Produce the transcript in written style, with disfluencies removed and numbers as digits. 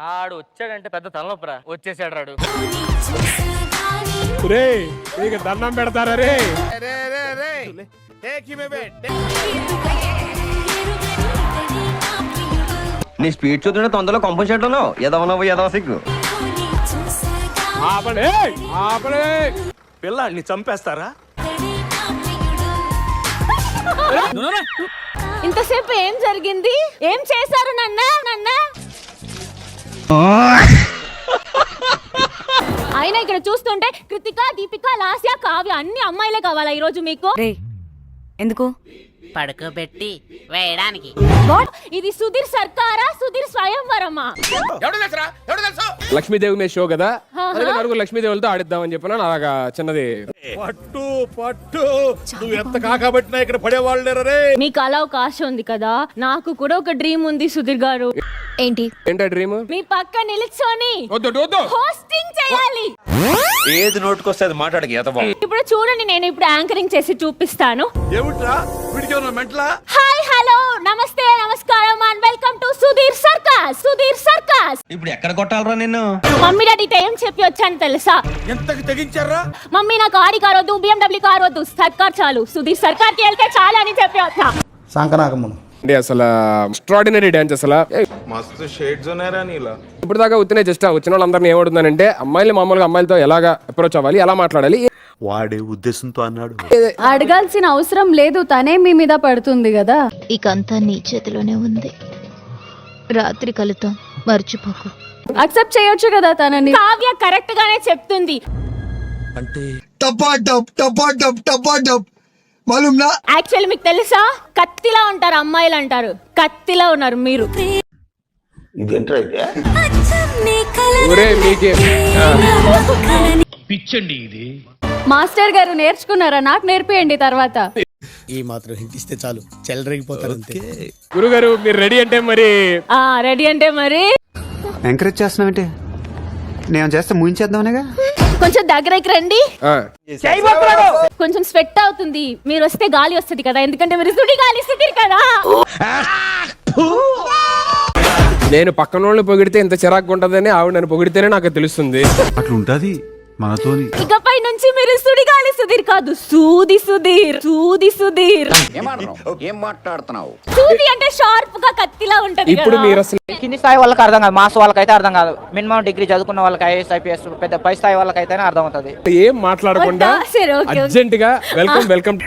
ఆడు వచ్చాడంటే పెద్ద తలనొప్పరా. వచ్చేసాడు రాడు. దండం పెడతారా రే. నీ స్పీడ్ చూస్తుంటే తొందరలో కంపల్సరీ ఉన్నావు. ఎదవ సిగ్గు. పిల్లాడిని చంపేస్తారా? ఇంతసేపు ఏం జరిగింది? ఏం చేశారు నన్న? అయినా ఇక్కడ చూస్తుంటే కృతిక, దీపిక, లాస్య, కావ్య అన్ని అమ్మాయిలే కావాలా ఈ రోజు మీకు? ఎందుకు పడుకోబెట్టి వేయడానికి. వాట్? ఇది సుధీర్ సర్కారా, సుధీర్ స్వయంవరమా? లక్ష్మీదేవి మీద షో కదా, నలుగురు లక్ష్మీదేవులతో ఆడిద్దామని చెప్పినా అలాగా చిన్నది. పట్టు నువ్వు ఎంత కాకబట్టినా ఇక్కడ పడేవాళ్ళు రే. మీకు అలా ఒక ఆశ ఉంది కదా, నాకు కూడా ఒక డ్రీమ్ ఉంది సుధీర్ గారు. ఏంటా డ్రీమ్? మీ పక్క నిల్చొని హోస్టింగ్ చేయాలి. ఏది నోటుకొస్తే అది మాట్లాడకి. ఇప్పుడు చూడండి, నేను ఇప్పుడు యాంకరింగ్ చేసి చూపిస్తాను. హాయ్, హలో, నమస్తే, నమస్కారం and welcome to Sudheer circus. ఇప్పుడు ఎక్కడ కొట్టాలరా నిన్ను? మమ్మీ డాడీతో ఏం చెప్పి వచ్చాను తెలుసా? ఎంతకి తెగించారా? మమ్మీ నాకు ఆడి కార్ వద్దు, BMW కార్ వద్దు, సర్కార్ చాలు, సుధీర్ సర్కార్ కి వెళ్తే చాలు అని చెప్పి వచ్చా. సంకనాకమ్మను అసలు ఎక్స్ట్రాడినరీ డాన్స్. అసలు మస్తు షేడ్స్ ఉన్నారా నీలా. ఇప్పుడు దాకా వచ్చిన జస్ట్ వచ్చిన వాళ్ళందరినీ ఏమవుతుందంటే అమ్మాయిలు మామూలుగా అమ్మాయిలతో ఎలాగా అప్రోచ్ అవ్వాలి, ఎలా మాట్లాడాలి, వాడే ఉద్దేశంతో అన్నాడు. అడగాల్సిన అవసరం లేదు, తనే మీ మీద పడుతుంది కదా. ఇకంతా నీ చేతిలోనే ఉంది. రాత్రి కలుద్దాం, మర్చిపోకు. అక్సెప్ట్ చేయొచ్చు కదా తనని. కావ్య కరెక్ట్ గానే చెప్తుంది. అంటే యాక్చువల్లీ మీకు తెలుసా, కత్తిలా ఉంటారు అమ్మాయిలు అంటారు, కత్తిలా ఉన్నారు మీరు. పిచ్చండి ఇది. మాస్టర్ గారు నేర్చుకున్నారా? నాకు నేర్పియండి తర్వాత. ఈ మాత్రం హింట్ ఇస్తే చాలు, చెలరేగిపోతారు అంతే. గురుగారు మీరు రెడీ అంటే మరి? రెడీ అంటే మరి ఎంకరేజ్ చేస్తున్నావంటే నేను చేస్తే ముగించేద్దామనేగా. కొంచెం దగ్గరికి రండి. కొంచెం స్వెట్ అవుతుంది, మీరు వస్తే గాలి వస్తుంది కదా, ఎందుకంటే మీరు సుడిగాలి సుధీర్ కదా. నేను పక్కన వాళ్ళు పొగిడితే ఇంత చిరాకు ఉంటదని ఆవిడ నన్ను పొగిడితేనే నాకు తెలుస్తుంది. అట్లుంటది మనతోని. ఇకపై నుంచి మీరు సుడిగాలి సుధీర్ కాదు, సూది సుధీర్. ఏం మాట్లాడుతున్నావు? సూది అంటే షార్ప్ గా కత్తిలా ఉంటది. ఇప్పుడు మీరు అసలు కింది స్థాయి వాళ్ళకి అర్థం కాదు, మాస్ వాళ్ళకైతే అర్థం కాదు. మినిమం డిగ్రీ చదువుకున్న వాళ్ళకి, IAS IPS పెద్ద పై స్థాయి వాళ్ళకైతేనే అర్థం అవుతుంది. ఏం మాట్లాడకుండా సరే, ఓకే. అర్జెంట్ గా వెల్కమ్.